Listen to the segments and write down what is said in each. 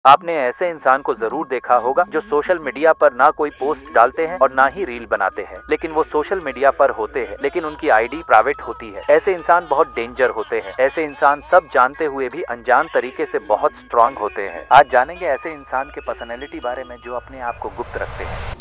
आपने ऐसे इंसान को जरूर देखा होगा जो सोशल मीडिया पर ना कोई पोस्ट डालते हैं और ना ही रील बनाते हैं, लेकिन वो सोशल मीडिया पर होते हैं, लेकिन उनकी आईडी प्राइवेट होती है। ऐसे इंसान बहुत डेंजर होते हैं। ऐसे इंसान सब जानते हुए भी अनजान तरीके से बहुत स्ट्रांग होते हैं। आज जानेंगे ऐसे इंसान के पर्सनैलिटी बारे में जो अपने आप को गुप्त रखते हैं।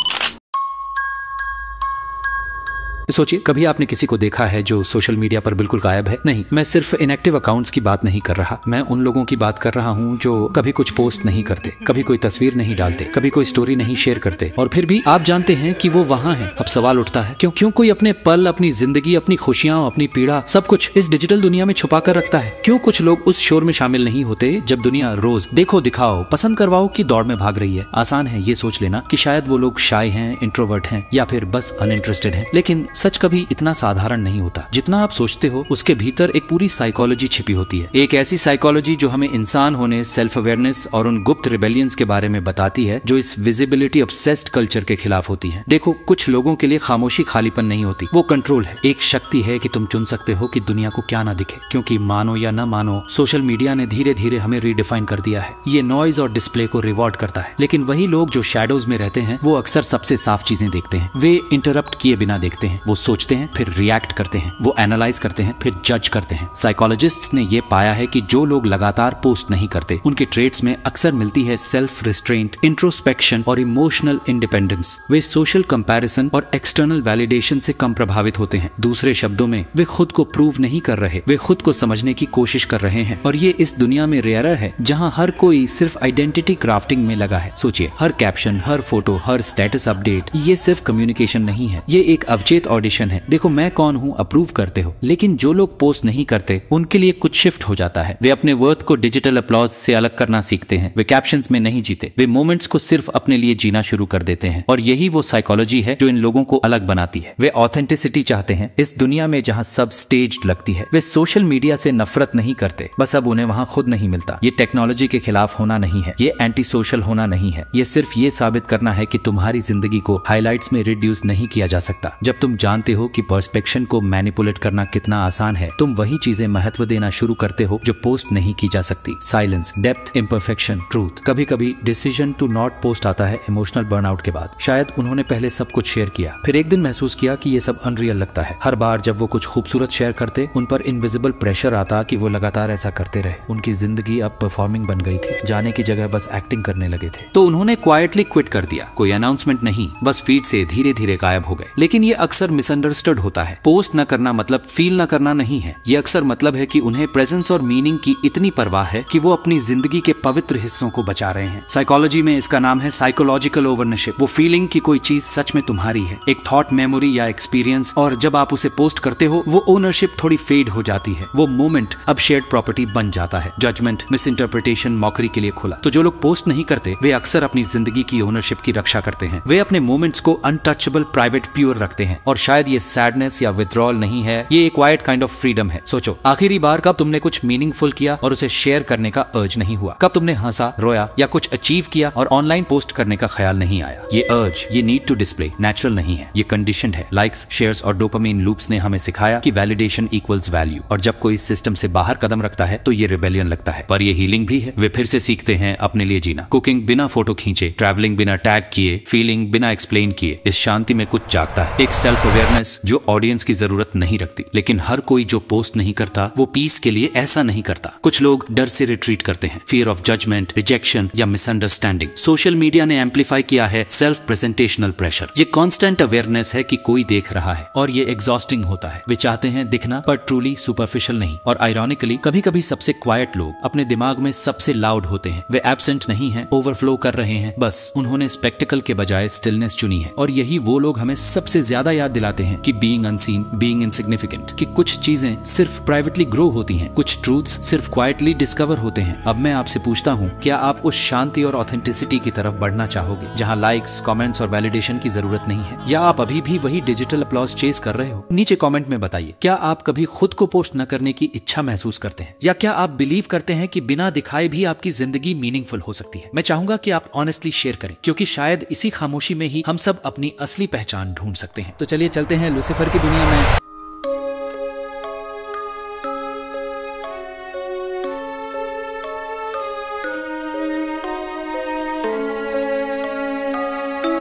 सोचिए, कभी आपने किसी को देखा है जो सोशल मीडिया पर बिल्कुल गायब है? नहीं, मैं सिर्फ इनएक्टिव अकाउंट्स की बात नहीं कर रहा। मैं उन लोगों की बात कर रहा हूँ जो कभी कुछ पोस्ट नहीं करते, कभी कोई तस्वीर नहीं डालते, कभी कोई स्टोरी नहीं शेयर करते, और फिर भी आप जानते हैं कि वो वहाँ है। अब सवाल उठता है, क्यों कोई अपने पल, अपनी जिंदगी, अपनी खुशियां, अपनी पीड़ा, सब कुछ इस डिजिटल दुनिया में छुपा कर रखता है? क्यों कुछ लोग उस शोर में शामिल नहीं होते जब दुनिया रोज देखो दिखाओ, पसंद करवाओ की दौड़ में भाग रही है? आसान है ये सोच लेना कि शायद वो लोग शाय हैं, इंट्रोवर्ट हैं, या फिर बस अनइंटरेस्टेड हैं। लेकिन सच कभी इतना साधारण नहीं होता जितना आप सोचते हो। उसके भीतर एक पूरी साइकोलॉजी छिपी होती है, एक ऐसी साइकोलॉजी जो हमें इंसान होने, सेल्फ अवेयरनेस और उन गुप्त रिबेलियंस के बारे में बताती है जो इस विजिबिलिटी ऑब्सेस्ड कल्चर के खिलाफ होती है। देखो, कुछ लोगों के लिए खामोशी खालीपन नहीं होती, वो कंट्रोल है। एक शक्ति है कि तुम चुन सकते हो कि दुनिया को क्या ना दिखे, क्योंकि मानो या न मानो सोशल मीडिया ने धीरे धीरे हमें रीडिफाइन कर दिया है। ये नॉइज और डिस्प्ले को रिवॉर्ड करता है, लेकिन वही लोग जो शैडोज में रहते हैं वो अक्सर सबसे साफ चीजें देखते हैं। वे इंटरप्ट किए बिना देखते हैं, वो सोचते हैं, फिर रिएक्ट करते हैं, वो एनालाइज करते हैं, फिर जज करते हैं। साइकोलॉजिस्ट्स ने ये पाया है कि जो लोग लगातार पोस्ट नहीं करते, उनके ट्रेट्स में अक्सर मिलती है सेल्फ रिस्ट्रेंट, इंट्रोस्पेक्शन और इमोशनल इंडिपेंडेंस। वे सोशल कंपैरिजन और एक्सटर्नल वैलिडेशन से कम प्रभावित होते हैं। दूसरे शब्दों में, वे खुद को प्रूव नहीं कर रहे, वे खुद को समझने की कोशिश कर रहे हैं। और ये इस दुनिया में रेयरर है जहां हर कोई सिर्फ आइडेंटिटी क्राफ्टिंग में लगा है। सोचिए, हर कैप्शन, हर फोटो, हर स्टेटस अपडेट, ये सिर्फ कम्युनिकेशन नहीं है, ये एक अवचेत ऑडिशन है। देखो, मैं कौन हूँ अप्रूव करते हो, लेकिन जो लोग पोस्ट नहीं करते उनके लिए कुछ शिफ्ट हो जाता है। वे अपने वर्थ को डिजिटल अपलॉज से अलग करना सीखते हैं। वे कैप्शंस में नहीं जीते, वे मोमेंट्स को सिर्फ अपने लिए जीना शुरू कर देते हैं। और यही वो साइकोलॉजी है जो इन लोगों को अलग बनाती है। वे ऑथेंटिसिटी चाहते हैं इस दुनिया में जहां सब स्टेज्ड लगती है। वे सोशल मीडिया से नफरत नहीं करते, बस अब उन्हें वहां खुद नहीं मिलता। ये टेक्नोलॉजी के खिलाफ होना नहीं है, ये एंटी सोशल होना नहीं है, ये सिर्फ ये साबित करना है कि तुम्हारी जिंदगी को हाईलाइट्स में रिड्यूस नहीं किया जा सकता। जब तुम जानते हो कि पर्सपेक्शन को मैनिपुलेट करना कितना आसान है, तुम वही चीजें महत्व देना शुरू करते हो जो पोस्ट नहीं की जा सकती। Silence, depth, imperfection, truth. कभी कभी डिसीजन टू नॉट पोस्ट आता है इमोशनल बर्नआउट के बाद। शायद उन्होंने पहले सब कुछ शेयर किया, फिर एक दिन महसूस किया कि ये सब अनरियल लगता है। हर बार जब वो कुछ खूबसूरत शेयर करते, उन पर इनविजिबल प्रेशर आता कि वो लगातार ऐसा करते रहे। उनकी जिंदगी अब परफॉर्मिंग बन गई थी, जाने की जगह बस एक्टिंग करने लगे थे। तो उन्होंने क्वाइटली क्विट कर दिया। कोई अनाउंसमेंट नहीं, बस फीड से धीरे धीरे गायब हो गए। लेकिन ये अक्सर मिसअंडरस्टूड होता है। पोस्ट न करना मतलब फील न करना नहीं है। ये अक्सर मतलब है कि उन्हें प्रेजेंस और मीनिंग की इतनी परवाह है कि वो अपनी जिंदगी के पवित्र हिस्सों को बचा रहे हैं। साइकोलॉजी में इसका नाम है साइकोलॉजिकल ओनरशिप। वो फीलिंग कि कोई चीज सच में तुम्हारी है, एक थॉट, मेमोरी या एक्सपीरियंस, और जब आप उसे पोस्ट करते हो वो ओनरशिप थोड़ी फेड हो जाती है। वो मोमेंट अब शेयर्ड प्रॉपर्टी बन जाता है। जजमेंट, मिसइंटरप्रिटेशन, मॉकरी के लिए खुला। तो जो लोग पोस्ट नहीं करते वे अक्सर अपनी जिंदगी की ओनरशिप की रक्षा करते हैं। वे अपने मोमेंट्स को अनटचेबल, प्राइवेट, प्योर रखते हैं। और शायद ये सैडनेस या विथड्रॉल नहीं है, ये एक क्वाइट काइंड ऑफ फ्रीडम है। सोचो, आखिरी बार कब तुमने कुछ मीनिंगफुल किया और उसे शेयर करने का अर्ज नहीं हुआ? कब तुमने हंसा, रोया या कुछ अचीव किया और ऑनलाइन पोस्ट करने का ख्याल नहीं आया? ये अर्ज, ये नीड टू डिस्प्ले नेचुरल नहीं है, ये कंडीशनड है। लाइक्स, शेयर्स और डोपामाइन लूप्स ने हमें सिखाया कि वैलिडेशन इक्वल्स वैल्यू, और जब कोई सिस्टम से बाहर कदम रखता है तो ये रिबेलियन लगता है। पर ये हीलिंग भी है। वे फिर से सीखते हैं अपने लिए जीना। कुकिंग बिना फोटो खींचे, ट्रैवलिंग बिना टैग किए, फीलिंग बिना एक्सप्लेन किए। इस शांति में कुछ जागता है, एक सेल्फ अवेयरनेस जो ऑडियंस की जरूरत नहीं रखती। लेकिन हर कोई जो पोस्ट नहीं करता वो पीस के लिए ऐसा नहीं करता। कुछ लोग डर से रिट्रीट करते हैं, फियर ऑफ जजमेंट, रिजेक्शन या मिसअंडरस्टैंडिंग। सोशल मीडिया ने एम्पलीफाई किया है सेल्फ प्रेजेंटेशनल प्रेशर। ये कांस्टेंट अवेयरनेस है कि कोई देख रहा है, और ये एग्जॉस्टिंग होता है। वे चाहते हैं दिखना, पर ट्रूली सुपरफिशियल नहीं। और आयरॉनिकली कभी कभी सबसे क्वाइट लोग अपने दिमाग में सबसे लाउड होते हैं। वे एब्सेंट नहीं हैं, ओवरफ्लो कर रहे हैं, बस उन्होंने स्पेक्टिकल के बजाय स्टिलनेस चुनी है। और यही वो लोग हमें सबसे ज्यादा याद दिलाते हैं कि बीइंग अनसीन, बीइंग इनसिग्निफिकेंट, कि कुछ चीजें सिर्फ प्राइवेटली ग्रो होती हैं, कुछ ट्रूथ्स सिर्फ क्वाइटली डिस्कवर होते हैं। अब मैं आपसे पूछता हूँ, क्या आप उस शांति और ऑथेंटिसिटी की तरफ बढ़ना चाहोगे जहाँ लाइक्स, कमेंट्स और वैलिडेशन की जरूरत नहीं है, या आप अभी भी वही डिजिटल अपलॉज चेस कर रहे हो? नीचे कमेंट में बताइए। क्या आप कभी खुद को पोस्ट न करने की इच्छा महसूस करते हैं, या क्या आप बिलीव करते हैं कि बिना दिखाए भी आपकी जिंदगी मीनिंगफुल हो सकती है? मैं चाहूंगा कि आप ऑनेस्टली शेयर करें, क्योंकि शायद इसी खामोशी में ही हम सब अपनी असली पहचान ढूंढ सकते हैं। तो चलिए चलते हैं लूसीफर की दुनिया में।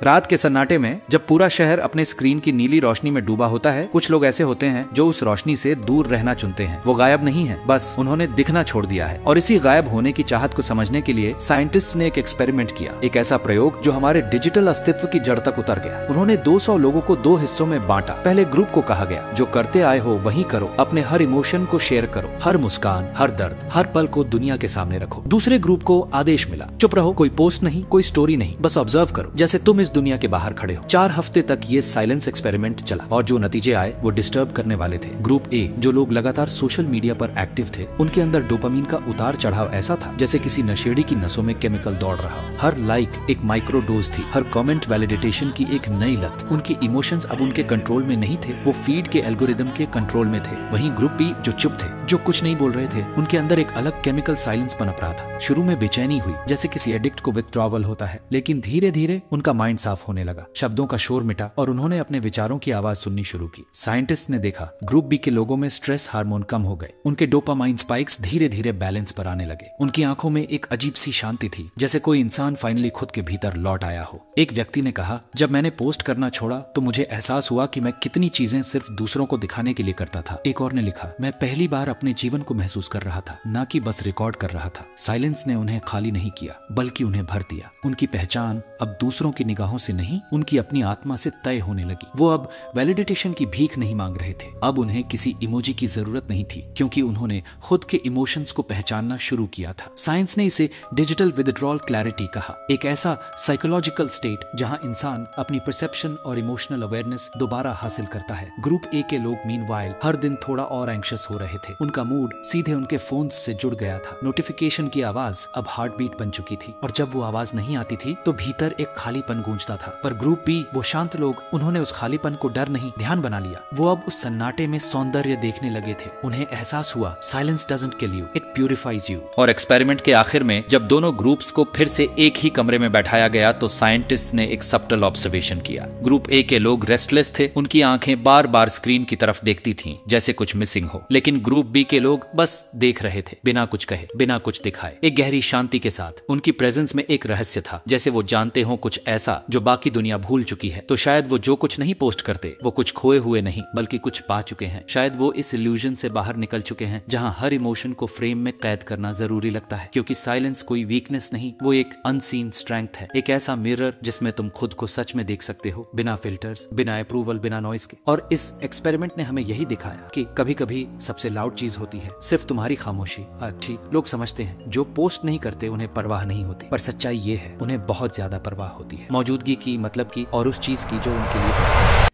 रात के सन्नाटे में जब पूरा शहर अपने स्क्रीन की नीली रोशनी में डूबा होता है, कुछ लोग ऐसे होते हैं जो उस रोशनी से दूर रहना चुनते हैं। वो गायब नहीं है, बस उन्होंने दिखना छोड़ दिया है। और इसी गायब होने की चाहत को समझने के लिए साइंटिस्ट ने एक एक्सपेरिमेंट किया, एक ऐसा प्रयोग जो हमारे डिजिटल अस्तित्व की जड़ तक उतर गया। उन्होंने 200 लोगों को 2 हिस्सों में बांटा। पहले ग्रुप को कहा गया, जो करते आए हो वही करो, अपने हर इमोशन को शेयर करो, हर मुस्कान, हर दर्द, हर पल को दुनिया के सामने रखो। दूसरे ग्रुप को आदेश मिला, चुप रहो, कोई पोस्ट नहीं, कोई स्टोरी नहीं, बस ऑब्जर्व करो जैसे तुम इस दुनिया के बाहर खड़े हो। 4 हफ्ते तक ये साइलेंस एक्सपेरिमेंट चला और जो नतीजे आए वो डिस्टर्ब करने वाले थे। ग्रुप ए, जो लोग लगातार सोशल मीडिया पर एक्टिव थे, उनके अंदर डोपामीन का उतार चढ़ाव ऐसा था जैसे किसी नशेड़ी की नसों में केमिकल दौड़ रहा हो। हर लाइक एक माइक्रो डोज थी, हर कमेंट वैलिडेशन की एक नई लत। उनके इमोशंस अब उनके कंट्रोल में नहीं थे, वो फीड के एल्गोरिदम के कंट्रोल में थे। वहीं ग्रुप बी, जो चुप थे, जो कुछ नहीं बोल रहे थे, उनके अंदर एक अलग केमिकल साइलेंस पनप रहा था। शुरू में बेचैनी हुई, जैसे किसी एडिक्ट को विथड्रॉवल होता है, लेकिन धीरे धीरे उनका माइंड साफ होने लगा, शब्दों का शोर मिटा और उन्होंने अपने विचारों की आवाज सुननी शुरू की। साइंटिस्ट ने देखा, ग्रुप बी के लोगों में स्ट्रेस हार्मोन कम हो गए, उनके डोपामाइन स्पाइक्स धीरे धीरे बैलेंस पर आने लगे। उनकी आंखों में एक अजीब सी शांति थी, जैसे कोई इंसान फाइनली खुद के भीतर लौट आया हो। एक व्यक्ति ने कहा, जब मैंने पोस्ट करना छोड़ा तो मुझे एहसास हुआ कि मैं कितनी चीजें सिर्फ दूसरों को दिखाने के लिए करता था। एक और ने लिखा, मैं पहली बार अपने जीवन को महसूस कर रहा था, ना कि बस रिकॉर्ड कर रहा था। साइलेंस ने उन्हें खाली नहीं किया, बल्कि उन्हें भर दिया। उनकी पहचान अब दूसरों की निगाहों से नहीं, उनकी अपनी आत्मा से तय होने लगी। वो अब वैलिडेशन की भीख नहीं मांग रहे थे, अब उन्हें किसी इमोजी की जरूरत नहीं थी, क्योंकि उन्होंने खुद के इमोशंस को पहचानना शुरू किया था। साइंस ने इसे डिजिटल विथड्रॉल क्लैरिटी कहा, एक ऐसा साइकोलॉजिकल स्टेट जहां इंसान अपनी परसेप्शन और इमोशनल अवेयरनेस दोबारा हासिल करता है। ग्रुप ए के लोग मीनवाइल हर दिन थोड़ा और एंग्शियस हो रहे थे। उनका मूड सीधे उनके फोन से जुड़ गया था। नोटिफिकेशन की आवाज अब हार्ट बीट बन चुकी थी, और जब वो आवाज नहीं आती थी तो भीतर एक खालीपन गूंजता था। पर ग्रुप बी, वो शांत लोग, उन्होंने उस खालीपन को डर नहीं, ध्यान बना लिया। वो अब उस सन्नाटे में सौंदर्य देखने लगे थे। उन्हें एहसास हुआ, silence doesn't kill you, it purifies you. और एक्सपेरिमेंट के आखिर में जब दोनों ग्रुप्स को फिर से एक ही कमरे में बैठाया गया तो साइंटिस्ट ने एक सबटल ऑब्जर्वेशन किया। ग्रुप ए के लोग रेस्टलेस थे, उनकी आंखें बार बार स्क्रीन की तरफ देखती थीं, जैसे कुछ मिसिंग हो। लेकिन ग्रुप बी के लोग बस देख रहे थे, बिना कुछ कहे, बिना कुछ दिखाए, एक गहरी शांति के साथ। उनकी प्रेजेंस में एक रहस्य था, जैसे वो जानते हो कुछ ऐसा जो बाकी दुनिया भूल चुकी है। तो शायद वो जो कुछ नहीं पोस्ट करते, वो कुछ खोए हुए नहीं, बल्कि कुछ पा चुके हैं। शायद वो इस इल्यूजन से बाहर निकल चुके हैं जहां हर इमोशन को फ्रेम में कैद करना जरूरी लगता है, क्योंकि साइलेंस कोई वीकनेस नहीं, वो एक अनसीन स्ट्रेंथ है, एक ऐसा मिरर जिसमें तुम खुद को सच में देख सकते हो, बिना फिल्टर्स, बिना अप्रूवल, बिना नॉइस के। और इस एक्सपेरिमेंट ने हमें यही दिखाया कि कभी कभी सबसे लाउड चीज होती है सिर्फ तुम्हारी खामोशी। अच्छी लोग समझते हैं जो पोस्ट नहीं करते उन्हें परवाह नहीं होती, पर सच्चाई ये है, उन्हें बहुत ज्यादा परवाह होती है, मौजूदगी की, मतलब की, और उस चीज की जो उनके लिए है।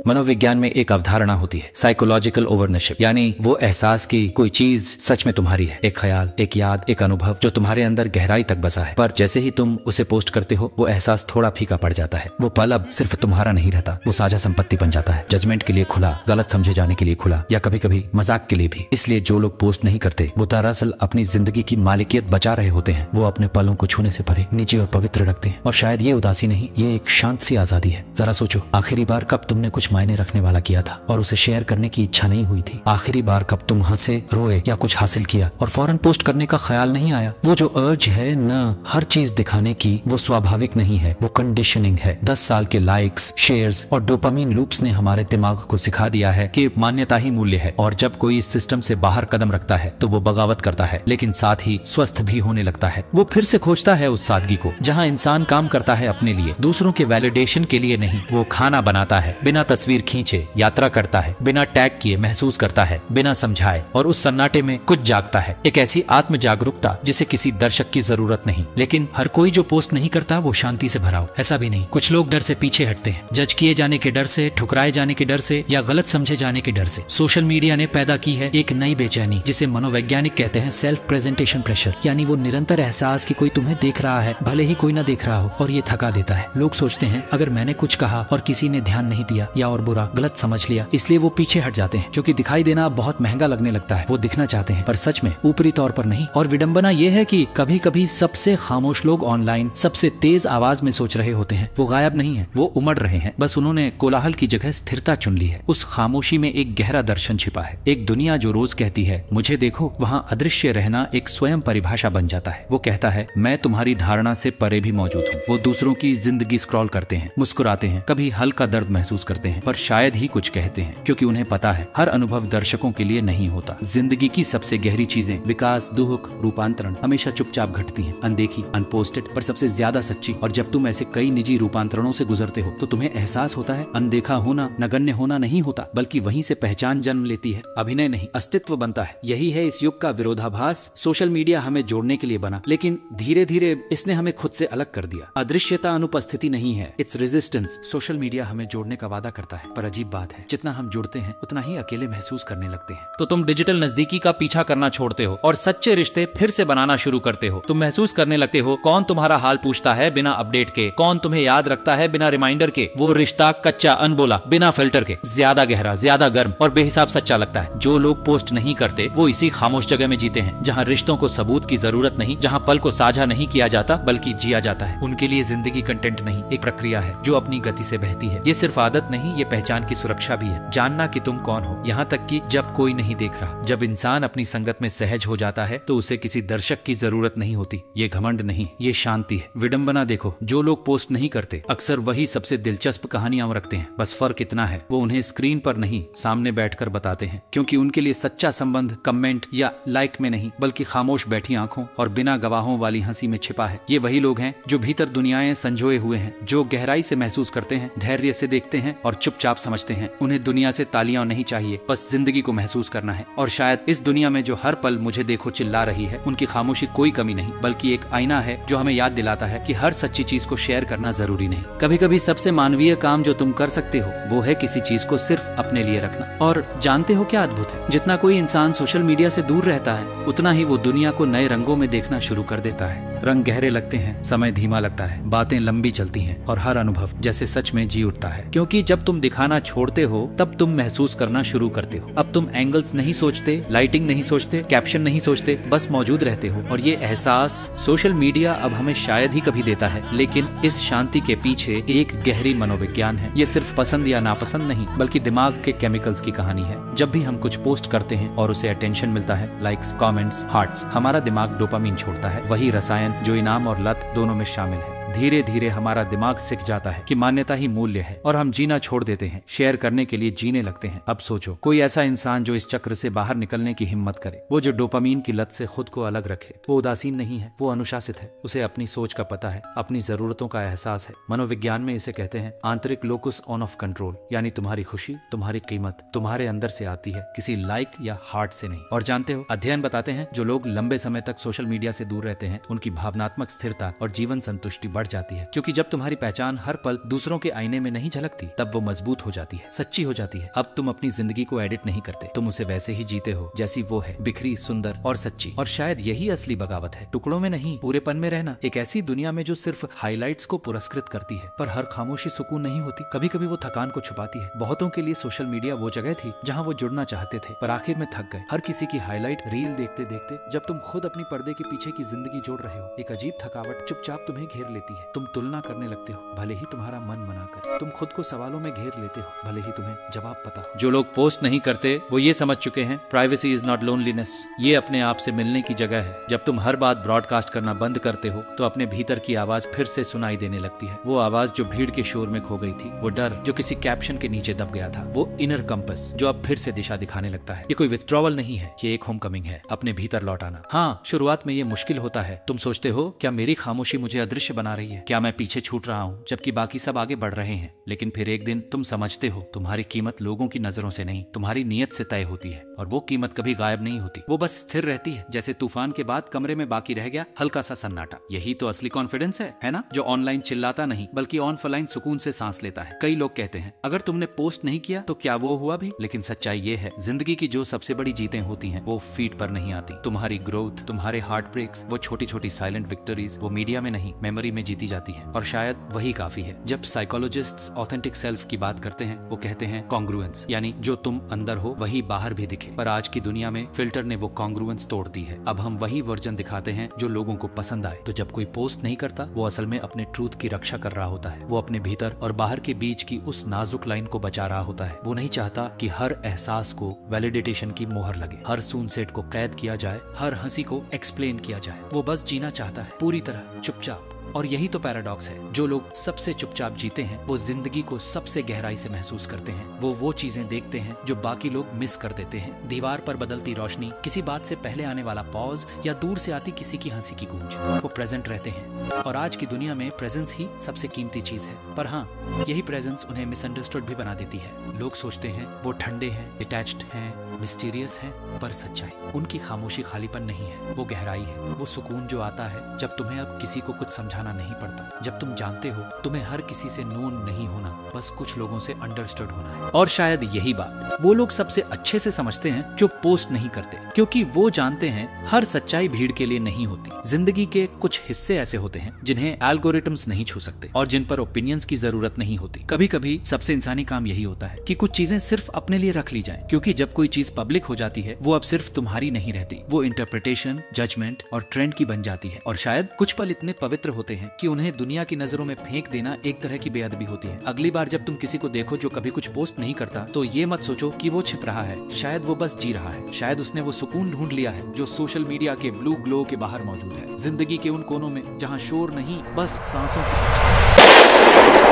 मनोविज्ञान में एक अवधारणा होती है, साइकोलॉजिकल ओवरनशिप, यानी वो एहसास कि कोई चीज सच में तुम्हारी है, एक ख्याल, एक याद, एक अनुभव जो तुम्हारे अंदर गहराई तक बसा है। पर जैसे ही तुम उसे पोस्ट करते हो, वो एहसास थोड़ा फीका पड़ जाता है। वो पल अब सिर्फ तुम्हारा नहीं रहता, वो साझा संपत्ति बन जाता है, जजमेंट के लिए खुला, गलत समझे जाने के लिए खुला, या कभी कभी मजाक के लिए भी। इसलिए जो लोग पोस्ट नहीं करते, वो दरअसल अपनी जिंदगी की मालिकियत बचा रहे होते हैं। वो अपने पलों को छूने से भरे, नीचे और पवित्र रखते हैं। और शायद ये उदासी नहीं, ये एक शांत सी आजादी है। जरा सोचो, आखिरी बार कब तुमने कुछ मायने रखने वाला किया था और उसे शेयर करने की इच्छा नहीं हुई थी? आखिरी बार कब तुम हंसे, रोए या कुछ हासिल किया और फौरन पोस्ट करने का ख्याल नहीं आया? वो जो अर्ज है न हर चीज दिखाने की, वो स्वाभाविक नहीं है, वो कंडीशनिंग है। 10 साल के लाइक्स, शेयर्स और डोपामीन लूप्स ने हमारे दिमाग को सिखा दिया है कि मान्यता ही मूल्य है, और जब कोई इस सिस्टम से बाहर कदम रखता है तो वो बगावत करता है, लेकिन साथ ही स्वस्थ भी होने लगता है। वो फिर से खोजता है उस सादगी को जहां इंसान काम करता है अपने लिए, दूसरों के वैलिडेशन के लिए नहीं। वो खाना बनाता है, बिना तस्वीर खींचे, यात्रा करता है, बिना टैग किए महसूस करता है, बिना समझाए, और उस सन्नाटे में कुछ जागता है, एक ऐसी आत्म जागरूकता जिसे किसी दर्शक की जरूरत नहीं। लेकिन हर कोई जो पोस्ट नहीं करता वो शांति से भरा हो, ऐसा भी नहीं। कुछ लोग डर से पीछे हटते हैं, जज किए जाने के डर से, ठुकराए जाने के डर से, या गलत समझे जाने के डर से। सोशल मीडिया ने पैदा की है एक नई बेचैनी, जिसे मनोवैज्ञानिक कहते हैं सेल्फ प्रेजेंटेशन प्रेशर, यानी वो निरंतर एहसास कि कोई तुम्हें देख रहा है, भले ही कोई ना देख रहा हो, और ये थका देता है। लोग सोचते हैं अगर मैंने कुछ कहा और किसी ने ध्यान नहीं दिया या और बुरा गलत समझ लिया, इसलिए वो पीछे हट जाते हैं क्योंकि दिखाई देना बहुत महंगा लगने लगता है। वो दिखना चाहते हैं पर सच में ऊपरी तौर पर नहीं। और विडंबना ये है कि कभी कभी सबसे खामोश लोग ऑनलाइन सबसे तेज आवाज में सोच रहे होते हैं। वो गायब नहीं है, वो उमड़ रहे हैं, बस उन्होंने कोलाहल की जगह स्थिरता चुन ली है। उस खामोशी में एक गहरा दर्शन छिपा है, एक दुनिया जो रोज कहती है मुझे देखो। वहाँ अदृश्य रहना एक स्वयं परिभाषा बन जाता है। वो कहता है मैं तुम्हारी धारणा से परे भी मौजूद हूँ। वो दूसरों की जिंदगी स्क्रॉल करते हैं, मुस्कुराते हैं, कभी हल्का दर्द महसूस करते हैं, पर शायद ही कुछ कहते हैं क्योंकि उन्हें पता है हर अनुभव दर्शकों के लिए नहीं होता। जिंदगी की सबसे गहरी चीजें, विकास, दुख, रूपांतरण, हमेशा चुपचाप घटती हैं, अनदेखी, अनपोस्टेड, पर सबसे ज्यादा सच्ची। और जब तुम ऐसे कई निजी रूपांतरणों से गुजरते हो तो तुम्हें एहसास होता है अनदेखा होना, नगण्य होना नहीं होता, बल्कि वहीं से पहचान जन्म लेती है, अभिनय नहीं अस्तित्व बनता है। यही है इस युग का विरोधाभास। सोशल मीडिया हमें जोड़ने के लिए बना, लेकिन धीरे धीरे इसने हमें खुद से अलग कर दिया। अदृश्यता अनुपस्थिति नहीं है, इट्स रेजिस्टेंस। सोशल मीडिया हमें जोड़ने का वादा करता है, पर अजीब बात है जितना हम जुड़ते हैं उतना ही अकेले महसूस करने लगते हैं। तो तुम डिजिटल नजदीकी का पीछा करना छोड़ते हो और सच्चे रिश्ते फिर से बनाना शुरू करते हो। तुम महसूस करने लगते हो कौन तुम्हारा हाल पूछता है बिना अपडेट के, कौन तुम्हें याद रखता है बिना रिमाइंडर के। वो रिश्ता कच्चा, अनबोला, बिना फिल्टर के, ज्यादा गहरा, ज्यादा गर्म और बेहिसाब सच्चा लगता है। जो लोग पोस्ट नहीं करते वो इसी खामोश जगह में जीते हैं, जहाँ रिश्तों को सबूत की जरूरत नहीं, जहाँ पल को साझा नहीं किया जाता बल्कि जिया जाता है। उनके लिए जिंदगी कंटेंट नहीं, एक प्रक्रिया है जो अपनी गति से बहती है। ये सिर्फ आदत नहीं, ये पहचान की सुरक्षा भी है। जानना कि तुम कौन हो, यहाँ तक कि जब कोई नहीं देख रहा। जब इंसान अपनी संगत में सहज हो जाता है तो उसे किसी दर्शक की जरूरत नहीं होती। ये घमंड नहीं, ये शांति है। विडंबना देखो, जो लोग पोस्ट नहीं करते अक्सर वही सबसे दिलचस्प कहानियां रखते हैं। बस फर्क इतना है वो उन्हें स्क्रीन पर नहीं सामने बैठकर बताते हैं, क्योंकि उनके लिए सच्चा संबंध कमेंट या लाइक में नहीं बल्कि खामोश बैठी आंखों और बिना गवाहों वाली हंसी में छिपा है। ये वही लोग हैं जो भीतर दुनियाएं संजोए हुए हैं, जो गहराई से महसूस करते हैं, धैर्य से देखते हैं और चुपचाप समझते हैं। उन्हें दुनिया से तालियां नहीं चाहिए, बस जिंदगी को महसूस करना है। और शायद इस दुनिया में जो हर पल मुझे देखो चिल्ला रही है, उनकी खामोशी कोई कमी नहीं बल्कि एक आईना है जो हमें याद दिलाता है कि हर सच्ची चीज को शेयर करना जरूरी नहीं। कभी कभी सबसे मानवीय काम जो तुम कर सकते हो वो है किसी चीज को सिर्फ अपने लिए रखना। और जानते हो क्या अद्भुत है, जितना कोई इंसान सोशल मीडिया से दूर रहता है उतना ही वो दुनिया को नए रंगों में देखना शुरू कर देता है। रंग गहरे लगते हैं, समय धीमा लगता है, बातें लंबी चलती हैं और हर अनुभव जैसे सच में जी उठता है। क्योंकि जब तुम दिखाना छोड़ते हो तब तुम महसूस करना शुरू करते हो। अब तुम एंगल्स नहीं सोचते, लाइटिंग नहीं सोचते, कैप्शन नहीं सोचते, बस मौजूद रहते हो। और ये एहसास सोशल मीडिया अब हमें शायद ही कभी देता है, लेकिन इस शांति के पीछे एक गहरी मनोविज्ञान है। ये सिर्फ पसंद या नापसंद नहीं बल्कि दिमाग के केमिकल्स की कहानी है। जब भी हम कुछ पोस्ट करते हैं और उसे अटेंशन मिलता है, लाइक्स, कमेंट्स, हार्ट्स, हमारा दिमाग डोपामीन छोड़ता है, वही रसायन जो इनाम और लत दोनों में शामिल है। धीरे धीरे हमारा दिमाग सीख जाता है कि मान्यता ही मूल्य है और हम जीना छोड़ देते हैं, शेयर करने के लिए जीने लगते हैं। अब सोचो कोई ऐसा इंसान जो इस चक्र से बाहर निकलने की हिम्मत करे, वो जो डोपामीन की लत से खुद को अलग रखे। वो उदासीन नहीं है, वो अनुशासित है। उसे अपनी सोच का पता है, अपनी जरूरतों का एहसास है। मनोविज्ञान में इसे कहते हैं आंतरिक लोकस ऑन ऑफ कंट्रोल, यानी तुम्हारी खुशी, तुम्हारी कीमत तुम्हारे अंदर से आती है, किसी लाइक या हार्ट से नहीं। और जानते हो, अध्ययन बताते हैं जो लोग लंबे समय तक सोशल मीडिया से दूर रहते हैं उनकी भावनात्मक स्थिरता और जीवन संतुष्टि बढ़ जाती है। क्योंकि जब तुम्हारी पहचान हर पल दूसरों के आईने में नहीं झलकती तब वो मजबूत हो जाती है, सच्ची हो जाती है। अब तुम अपनी जिंदगी को एडिट नहीं करते, तुम उसे वैसे ही जीते हो जैसी वो है, बिखरी, सुंदर और सच्ची। और शायद यही असली बगावत है, टुकड़ों में नहीं पूरेपन में रहना। एक ऐसी दुनिया में जो सिर्फ हाईलाइट्स को पुरस्कृत करती है पर हर खामोशी सुकून नहीं होती। कभी कभी वो थकान को छुपाती है। बहुतों के लिए सोशल मीडिया वो जगह थी जहाँ वो जुड़ना चाहते थे पर आखिर में थक गए। हर किसी की हाईलाइट रील देखते देखते जब तुम खुद अपनी पर्दे के पीछे की जिंदगी जोड़ रहे हो, एक अजीब थकावट चुपचाप तुम्हें घेर लेती है। तुम तुलना करने लगते हो भले ही तुम्हारा मन मना करे, तुम खुद को सवालों में घेर लेते हो भले ही तुम्हें जवाब पता हो। जो लोग पोस्ट नहीं करते वो ये समझ चुके हैं प्राइवेसी इज नॉट लोनलीनेस, ये अपने आप से मिलने की जगह है। जब तुम हर बात ब्रॉडकास्ट करना बंद करते हो तो अपने भीतर की आवाज फिर से सुनाई देने लगती है। वो आवाज जो भीड़ के शोर में खो गई थी, वो डर जो किसी कैप्शन के नीचे दब गया था, वो इनर कंपस जो अब फिर से दिशा दिखाने लगता है। ये कोई विथड्रॉवल नहीं है, ये एक होमकमिंग है, अपने भीतर लौट आना। हाँ, शुरुआत में ये मुश्किल होता है। तुम सोचते हो क्या मेरी खामोशी मुझे अदृश्य बना रही है, क्या मैं पीछे छूट रहा हूँ जबकि बाकी सब आगे बढ़ रहे हैं। लेकिन फिर एक दिन तुम समझते हो तुम्हारी कीमत लोगों की नजरों से नहीं, तुम्हारी नीयत से तय होती है। और वो कीमत कभी गायब नहीं होती, वो बस स्थिर रहती है। जैसे तूफान के बाद कमरे में बाकी रह गया हल्का सा सन्नाटा। यही तो असली कॉन्फिडेंस है ना? जो ऑनलाइन चिल्लाता नहीं बल्कि ऑनलाइन सुकून से सांस लेता है। कई लोग कहते हैं अगर तुमने पोस्ट नहीं किया तो क्या वो हुआ भी? लेकिन सच्चाई ये है, जिंदगी की जो सबसे बड़ी जीतें होती हैं वो फीड पर नहीं आती। तुम्हारी ग्रोथ, तुम्हारे हार्ट ब्रेक्स, वो छोटी छोटी साइलेंट विक्टोरीज, वो मीडिया में नहीं मेमोरी में जीती जाती हैं और शायद वही काफी है। जब साइकोलॉजिस्ट्स ऑथेंटिक सेल्फ की बात करते हैं वो कहते हैं कॉन्ग्रुएंस, यानी जो तुम अंदर हो वही बाहर भी दिखे। पर आज की दुनिया में फिल्टर ने वो कॉन्ग्रुएंस तोड़ दी है। अब हम वही वर्जन दिखाते हैं जो लोगों को पसंद आए। तो जब कोई पोस्ट नहीं करता वो असल में अपने ट्रूथ की रक्षा कर रहा होता है। वो अपने भीतर और बाहर के बीच की उस नाजुक लाइन को बचा रहा होता है। वो नहीं चाहता कि हर एहसास को वैलिडेटेशन की मोहर लगे, हर सूनसेट को कैद किया जाए, हर हंसी को एक्सप्लेन किया जाए। वो बस जीना चाहता है पूरी तरह चुपचाप। और यही तो पैराडॉक्स है। जो लोग सबसे चुपचाप जीते हैं वो जिंदगी को सबसे गहराई से महसूस करते हैं। वो चीजें देखते हैं जो बाकी लोग मिस कर देते हैं। दीवार पर बदलती रोशनी, किसी बात से पहले आने वाला पॉज या दूर से आती किसी की हंसी की गूंज। वो प्रेजेंट रहते हैं और आज की दुनिया में प्रेजेंस ही सबसे कीमती चीज है। पर हाँ, यही प्रेजेंस उन्हें मिसअंडरस्टूड भी बना देती है। लोग सोचते हैं वो ठंडे हैं, डिटैच्ड हैं, मिस्टीरियस हैं, पर सच्चाई उनकी खामोशी खालीपन नहीं है, वो गहराई है। वो सुकून जो आता है जब तुम्हें अब किसी को कुछ समझाना नहीं पड़ता, जब तुम जानते हो तुम्हें हर किसी से नोन नहीं होना, बस कुछ लोगों से अंडरस्टूड होना है। और शायद यही बात वो लोग सबसे अच्छे से समझते हैं जो पोस्ट नहीं करते, क्योंकि वो जानते हैं हर सच्चाई भीड़ के लिए नहीं होती। जिंदगी के कुछ हिस्से ऐसे होते हैं जिन्हें एल्गोरिथम्स नहीं छू सकते और जिन पर ओपिनियंस की जरूरत नहीं होती। कभी कभी सबसे इंसानी काम यही होता है कि कुछ चीजें सिर्फ अपने लिए रख ली जाएं, क्योंकि जब कोई चीज पब्लिक हो जाती है वो अब सिर्फ तुम्हारी नहीं रहती, वो इंटरप्रिटेशन, जजमेंट और ट्रेंड की बन जाती है। और शायद कुछ पल इतने पवित्र होते हैं कि उन्हें दुनिया की नजरों में फेंक देना एक तरह की बेअदबी होती है। अगली बार जब तुम किसी को देखो जो कभी कुछ पोस्ट नहीं करता, तो ये मत सोचो कि वो छिप रहा है। शायद वो बस जी रहा है। शायद उसने वो सुकून ढूंढ लिया है जो सोशल मीडिया के ब्लू ग्लो के बाहर मौजूद है, जिंदगी के उन कोनों में जहाँ शोर नहीं, बस सांसों की सच्चाई।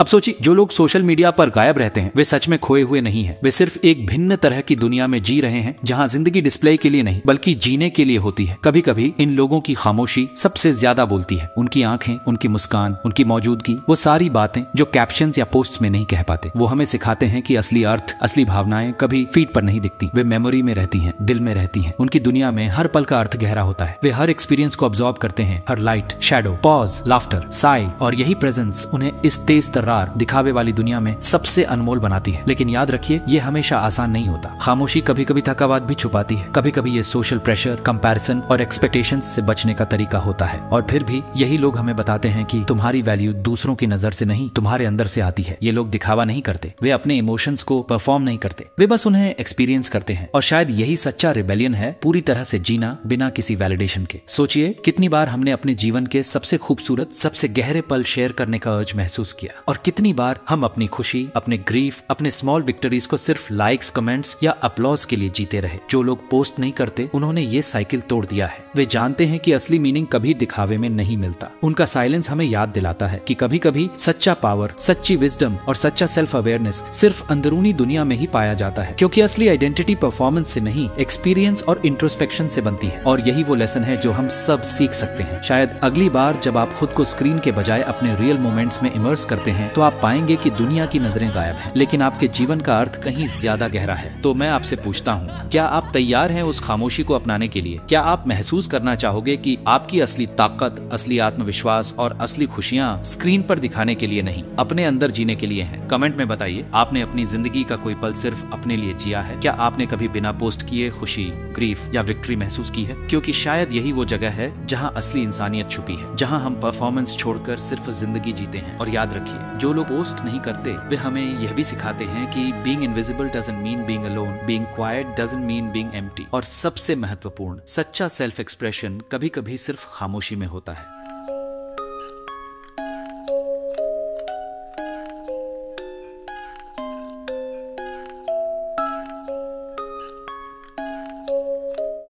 अब सोचिए, जो लोग सोशल मीडिया पर गायब रहते हैं वे सच में खोए हुए नहीं हैं। वे सिर्फ एक भिन्न तरह की दुनिया में जी रहे हैं जहां जिंदगी डिस्प्ले के लिए नहीं बल्कि जीने के लिए होती है। कभी कभी इन लोगों की खामोशी सबसे ज्यादा बोलती है। उनकी आंखें, उनकी मुस्कान, उनकी मौजूदगी, वो सारी बातें जो कैप्शंस या पोस्ट्स में नहीं कह पाते। वो हमें सिखाते हैं कि असली अर्थ, असली भावनाएं कभी फीड पर नहीं दिखती। वे मेमोरी में रहती हैं, दिल में रहती हैं। उनकी दुनिया में हर पल का अर्थ गहरा होता है। वे हर एक्सपीरियंस को ऑब्जॉर्व करते हैं, हर light, shadow, pause, laughter, sigh, और यही प्रेजेंस उन्हें इस तेज दिखावे वाली दुनिया में सबसे अनमोल बनाती है। लेकिन याद रखिए, ये हमेशा आसान नहीं होता। खामोशी कभी कभी थकावट भी छुपाती है। कभी कभी ये सोशल प्रेशर, कंपैरिजन और एक्सपेक्टेशंस से बचने का तरीका होता है। और फिर भी यही लोग हमें बताते हैं कि तुम्हारी वैल्यू दूसरों की नजर से नहीं, तुम्हारे अंदर से आती है। ये लोग दिखावा नहीं करते, वे अपने इमोशंस को परफॉर्म नहीं करते, वे बस उन्हें एक्सपीरियंस करते हैं। और शायद यही सच्चा रिबेलियन है, पूरी तरह से जीना बिना किसी वैलिडेशन के। सोचिए, कितनी बार हमने अपने जीवन के सबसे खूबसूरत, सबसे गहरे पल शेयर करने का अर्ज महसूस किया, और कितनी बार हम अपनी खुशी, अपने ग्रीफ, अपने स्मॉल विक्टरीज को सिर्फ लाइक्स, कमेंट्स या अपलॉज के लिए जीते रहे। जो लोग पोस्ट नहीं करते उन्होंने ये साइकिल तोड़ दिया है। वे जानते हैं कि असली मीनिंग कभी दिखावे में नहीं मिलता। उनका साइलेंस हमें याद दिलाता है कि कभी कभी सच्चा पावर, सच्ची विजडम और सच्चा सेल्फ अवेयरनेस सिर्फ अंदरूनी दुनिया में ही पाया जाता है, क्योंकि असली आइडेंटिटी परफॉर्मेंस से नहीं, एक्सपीरियंस और इंट्रोस्पेक्शन से बनती है। और यही वो लेसन है जो हम सब सीख सकते हैं। शायद अगली बार जब आप खुद को स्क्रीन के बजाय अपने रियल मोमेंट्स में इमर्स करते हैं तो आप पाएंगे कि दुनिया की नजरें गायब हैं, लेकिन आपके जीवन का अर्थ कहीं ज्यादा गहरा है। तो मैं आपसे पूछता हूँ, क्या आप तैयार हैं उस खामोशी को अपनाने के लिए? क्या आप महसूस करना चाहोगे कि आपकी असली ताकत, असली आत्मविश्वास और असली खुशियाँ स्क्रीन पर दिखाने के लिए नहीं, अपने अंदर जीने के लिए हैं? कमेंट में बताइए, आपने अपनी जिंदगी का कोई पल सिर्फ अपने लिए जिया है? क्या आपने कभी बिना पोस्ट किए खुशी, ग्रीफ या विक्ट्री महसूस की है? क्योंकि शायद यही वो जगह है जहाँ असली इंसानियत छुपी है, जहाँ हम परफॉर्मेंस छोड़कर सिर्फ जिंदगी जीते हैं। और याद रखिए, जो लोग पोस्ट नहीं करते वे हमें यह भी सिखाते हैं कि being invisible doesn't mean being alone, being quite doesn't mean being empty. और सबसे महत्वपूर्ण, सच्चा सेल्फ एक्सप्रेशन कभी कभी सिर्फ खामोशी में होता है।